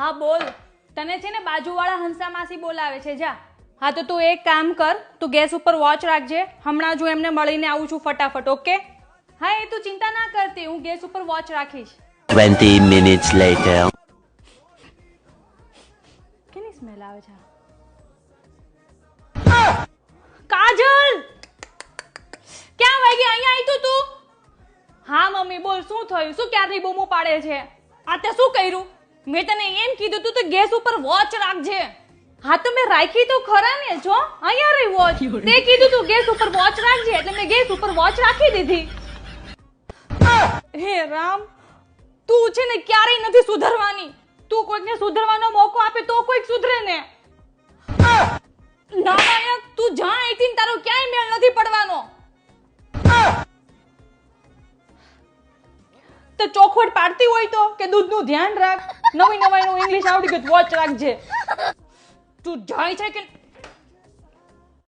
હા બોલ. તને છે ને બાજુવાળા હંસા માસી બોલાવે છે, જા. હા તો તું એક કામ કર, તું ગેસ ઉપર વોચ રાખજે. હમણાં જ હું એમને મળીને આવું છું ફટાફટ, ઓકે? હા એ તું ચિંતા ના કરતી, હું ગેસ ઉપર વોચ રાખીશ. 20 minutes later. કેની સ્મેલ આવે છે? કાજલ! ક્યાં વઈ ગઈ? અહીંયા આવી તું? હા મમ્મી બોલ, શું થયું? શું ક્યારની બૂમો પાડે છે? આ તે શું કર્યું? મેં તને એમ કીધું તું તો ગેસ ઉપર વોચ રાખજે. હા તો મેં રાખી તો ખરા ને, જો અહીંયા રહી વોચ. તે કીધું તું ગેસ ઉપર વોચ રાખજે એટલે મેં ગેસ ઉપર વોચ રાખી દીધી. હે રામ, તું છે ને ક્યારેય નથી સુધરવાની. તું કોઈકને સુધરવાનો મોકો આપે તો કોઈક સુધરે ને. નાલાયક, તું જા અહીંથી, તારો ક્યાંય મેળ નથી પડવાનો. તો ચોખવટ પાડતી હોય તો કે દૂધનું ધ્યાન રાખ, નવી નવાઈનું ઇંગ્લિશ આવડી ગયું, વોચ રાખજે. તું જાય છે કે